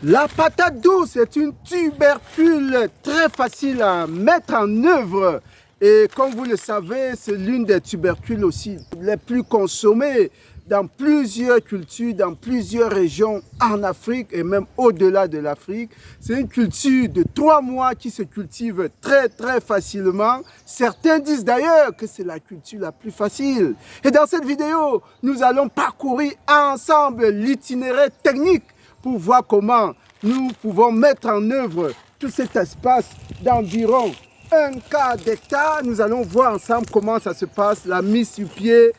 La patate douce est une tubercule très facile à mettre en œuvre. Et comme vous le savez, c'est l'une des tubercules aussi les plus consommées dans plusieurs cultures, dans plusieurs régions en Afrique et même au-delà de l'Afrique. C'est une culture de 3 mois qui se cultive très facilement. Certains disent d'ailleurs que c'est la culture la plus facile. Et dans cette vidéo, nous allons parcourir ensemble l'itinéraire technique pour voir comment nous pouvons mettre en œuvre tout cet espace d'environ 1 quart d'hectare. Nous allons voir ensemble comment ça se passe, la mise sur pied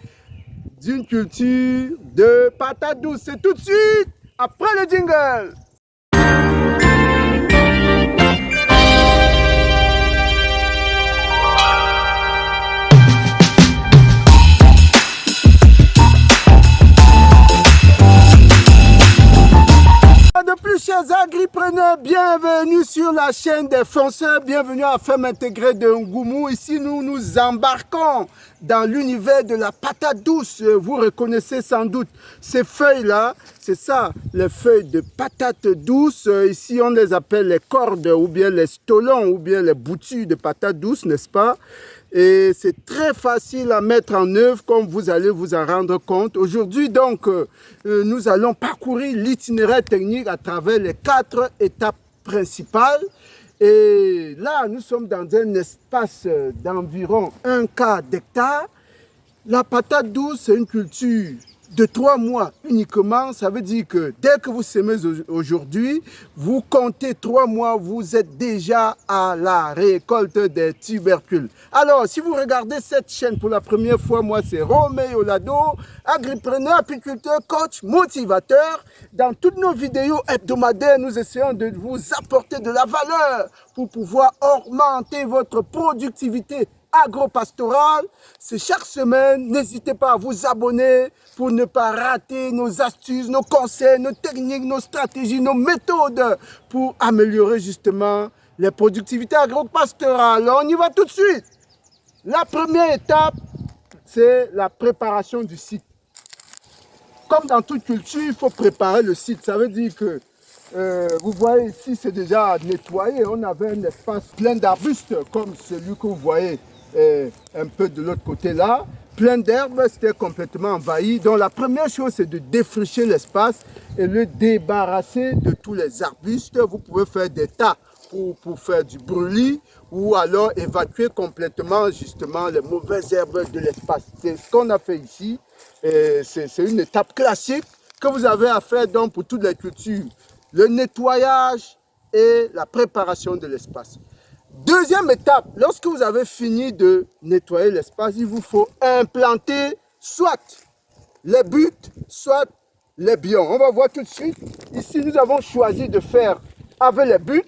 d'une culture de patates douces. C'est tout de suite après le jingle. De plus, chers agripreneurs, bienvenue sur la chaîne des fonceurs, bienvenue à la ferme intégrée de Ngoumou. Ici, nous nous embarquons dans l'univers de la patate douce. Vous reconnaissez sans doute ces feuilles-là, c'est ça, les feuilles de patate douce. Ici, on les appelle les cordes ou bien les stolons ou bien les boutures de patate douce, n'est-ce pas? Et c'est très facile à mettre en œuvre, comme vous allez vous en rendre compte. Aujourd'hui, donc, nous allons parcourir l'itinéraire technique à travers les 4 étapes principales. Et là, nous sommes dans un espace d'environ 1 quart d'hectare. La patate douce, c'est une culture de 3 mois uniquement. Ça veut dire que dès que vous semez aujourd'hui, vous comptez 3 mois, vous êtes déjà à la récolte des tubercules. Alors, si vous regardez cette chaîne pour la première fois, moi c'est Romain Olado, agripreneur, apiculteur, coach, motivateur. Dans toutes nos vidéos hebdomadaires, nous essayons de vous apporter de la valeur pour pouvoir augmenter votre productivité agro-pastorale. C'est chaque semaine. N'hésitez pas à vous abonner pour ne pas rater nos astuces, nos conseils, nos techniques, nos stratégies, nos méthodes pour améliorer justement les productivités agro-pastorales. On y va tout de suite. La première étape, c'est la préparation du site. Comme dans toute culture, il faut préparer le site. Ça veut dire que vous voyez ici, c'est déjà nettoyé. On avait un espace plein d'arbustes comme celui que vous voyez un peu de l'autre côté là. Plein d'herbes, c'était complètement envahi. Donc la première chose, c'est de défricher l'espace et le débarrasser de tous les arbustes. Vous pouvez faire des tas pour faire du brûlis ou alors évacuer complètement justement les mauvaises herbes de l'espace. C'est ce qu'on a fait ici. C'est une étape classique que vous avez à faire donc pour toutes les cultures. Le nettoyage et la préparation de l'espace. Deuxième étape, lorsque vous avez fini de nettoyer l'espace, il vous faut implanter soit les buts, soit les biomes. On va voir tout de suite. Ici, nous avons choisi de faire avec les buts.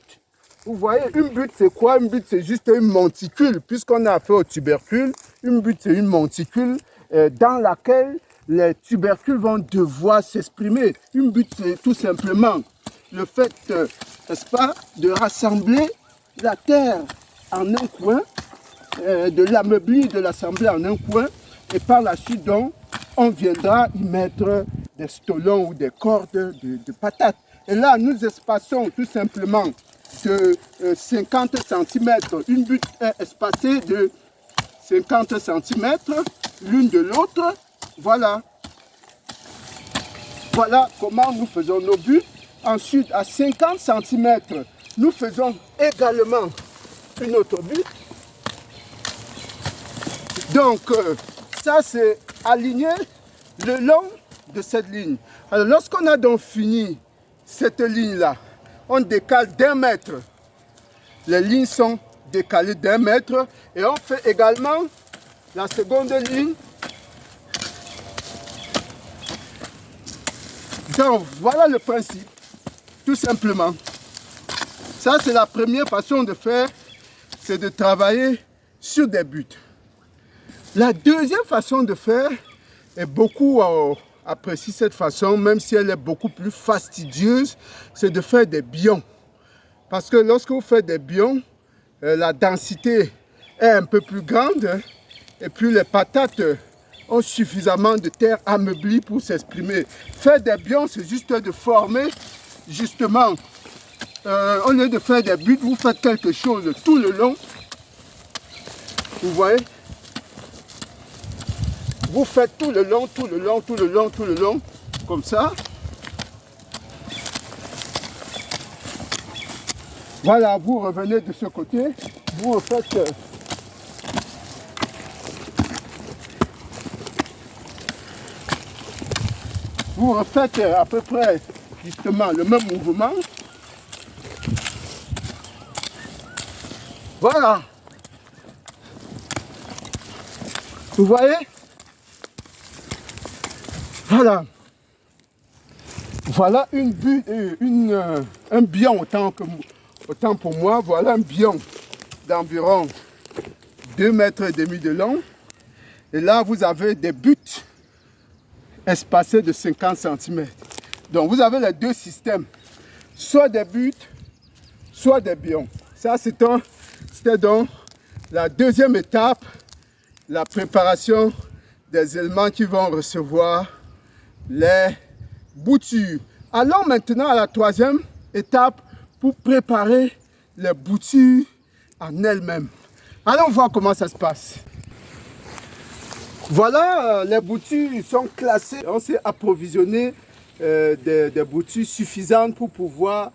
Vous voyez, une butte, c'est quoi? Une butte, c'est juste une monticule. Puisqu'on a affaire aux tubercules, une butte, c'est une monticule dans laquelle les tubercules vont devoir s'exprimer. Une butte, c'est tout simplement le fait, n'est-ce pas, de rassembler la terre en un coin, de l'ameublir, de l'assembler en un coin, et par la suite, donc, on viendra y mettre des stolons ou des cordes de patates. Et là, nous espaçons tout simplement de 50 cm. Une butte est espacée de 50 cm l'une de l'autre. Voilà. Voilà comment nous faisons nos buttes. Ensuite, à 50 cm, nous faisons également une autre butte. Donc, ça c'est aligné le long de cette ligne. Alors, lorsqu'on a donc fini cette ligne-là, on décale d'1 mètre. Les lignes sont décalées d'1 mètre. Et on fait également la seconde ligne. Donc, voilà le principe. Tout simplement. Ça, c'est la première façon de faire, c'est de travailler sur des buts. La deuxième façon de faire, et beaucoup apprécient cette façon, même si elle est beaucoup plus fastidieuse, c'est de faire des bions. Parce que lorsque vous faites des bions, la densité est un peu plus grande, et puis les patates ont suffisamment de terre ameublie pour s'exprimer. Faire des bions, c'est juste de former justement, au lieu de faire des buts, vous faites quelque chose tout le long. Vous voyez? Vous faites tout le long, tout le long, tout le long, tout le long, comme ça. Voilà, vous revenez de ce côté, vous refaites à peu près justement le même mouvement. Voilà. Vous voyez? Voilà. Voilà un bion autant pour moi. Voilà un bion d'environ 2,5 mètres de long. Et là, vous avez des buts espacés de 50 cm. Donc, vous avez les deux systèmes. Soit des buts, soit des bions. Ça, c'était donc la deuxième étape, la préparation des éléments qui vont recevoir les boutures. Allons maintenant à la troisième étape pour préparer les boutures en elles-mêmes. Allons voir comment ça se passe. Voilà, les boutures sont classées. On s'est approvisionné des boutures suffisantes pour pouvoir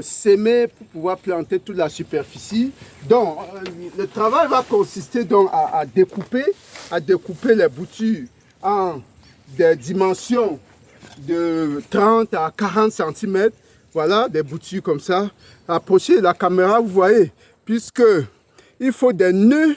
s'aimer, pour pouvoir planter toute la superficie. Donc, le travail va consister donc à découper les boutures en des dimensions de 30 à 40 cm. Voilà, des boutures comme ça. Approchez la caméra, vous voyez, puisque il faut des nœuds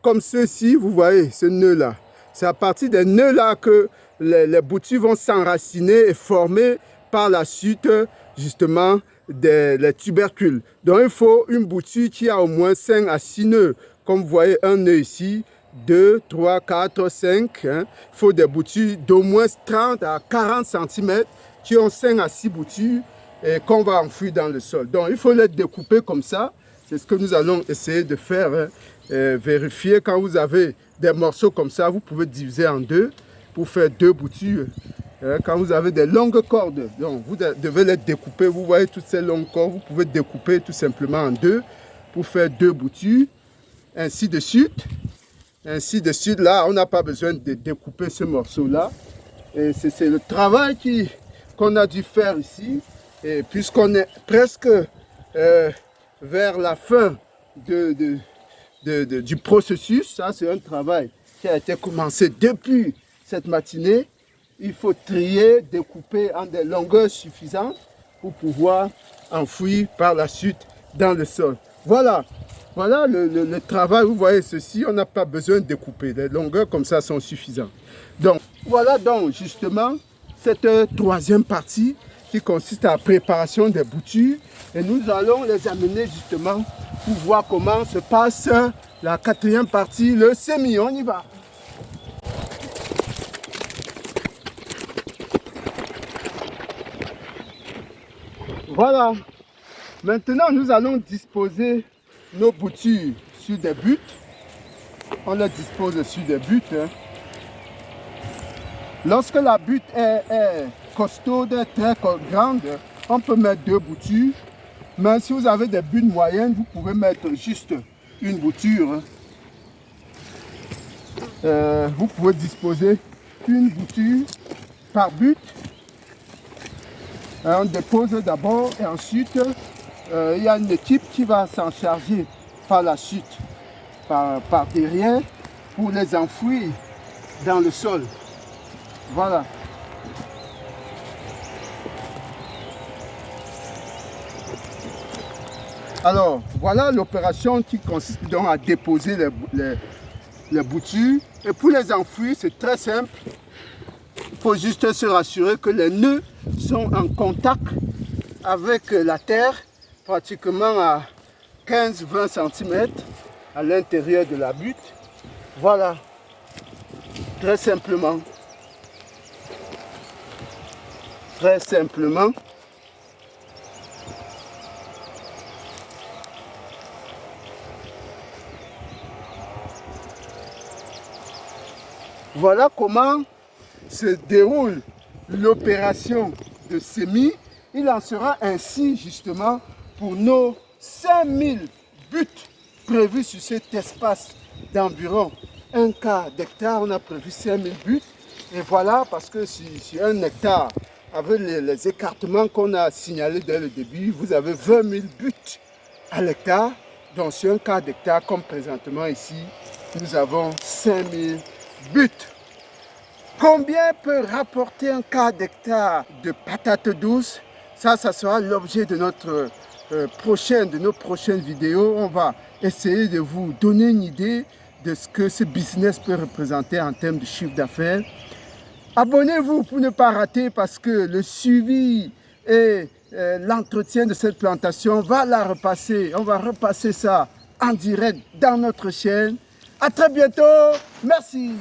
comme ceux-ci, vous voyez, ce nœud-là. C'est à partir des nœuds-là que les boutures vont s'enraciner et former par la suite, justement, les tubercules. Donc, il faut une bouture qui a au moins 5 à 6 nœuds. Comme vous voyez, un nœud ici, 2, 3, 4, 5. Hein. Il faut des boutures d'au moins 30 à 40 cm qui ont 5 à 6 boutures et qu'on va enfouir dans le sol. Donc, il faut les découper comme ça. C'est ce que nous allons essayer de faire. Hein. Vérifier quand vous avez des morceaux comme ça, vous pouvez diviser en deux pour faire 2 boutures. Quand vous avez des longues cordes, donc vous devez les découper. Vous voyez toutes ces longues cordes, vous pouvez découper tout simplement en deux pour faire 2 boutures. Ainsi de suite. Ainsi de suite. Là, on n'a pas besoin de découper ce morceau-là. Et c'est le travail qu'on a dû faire ici. Et puisqu'on est presque vers la fin du processus, ça c'est un travail qui a été commencé depuis cette matinée. Il faut trier, découper en des longueurs suffisantes pour pouvoir enfouir par la suite dans le sol. Voilà, voilà le travail. Vous voyez ceci, on n'a pas besoin de découper. Les longueurs comme ça sont suffisantes. Donc voilà donc justement cette troisième partie qui consiste à la préparation des boutures. Et nous allons les amener justement pour voir comment se passe la quatrième partie, le semis. On y va. Voilà. Maintenant, nous allons disposer nos boutures sur des buttes. On les dispose sur des buttes. Hein. Lorsque la butte est costaude, très grande, on peut mettre 2 boutures. Mais si vous avez des buttes moyennes, vous pouvez mettre juste une bouture. Vous pouvez disposer une bouture par butte. On dépose d'abord et ensuite, il y a une équipe qui va s'en charger par la suite, par derrière, pour les enfouir dans le sol. Voilà. Alors, voilà l'opération qui consiste donc à déposer les boutures. Et pour les enfouir, c'est très simple. Il faut juste se rassurer que les nœuds sont en contact avec la terre, pratiquement à 15-20 cm à l'intérieur de la butte. Voilà, très simplement. Très simplement. Voilà comment se déroule l'opération de semis. Il en sera ainsi justement pour nos 5000 buts prévus sur cet espace d'environ 1 quart d'hectare. On a prévu 5000 buts. Et voilà, parce que sur 1 hectare, avec les écartements qu'on a signalés dès le début, vous avez 20 000 buts à l'hectare. Donc sur 1 quart d'hectare, comme présentement ici, nous avons 5000 buts. Combien peut rapporter 1 quart d'hectare de patates douces? Ça sera l'objet de notre de nos prochaines vidéos. On va essayer de vous donner une idée de ce que ce business peut représenter en termes de chiffre d'affaires. Abonnez-vous pour ne pas rater, parce que le suivi et l'entretien de cette plantation va la repasser. On va repasser ça en direct dans notre chaîne. À très bientôt. Merci.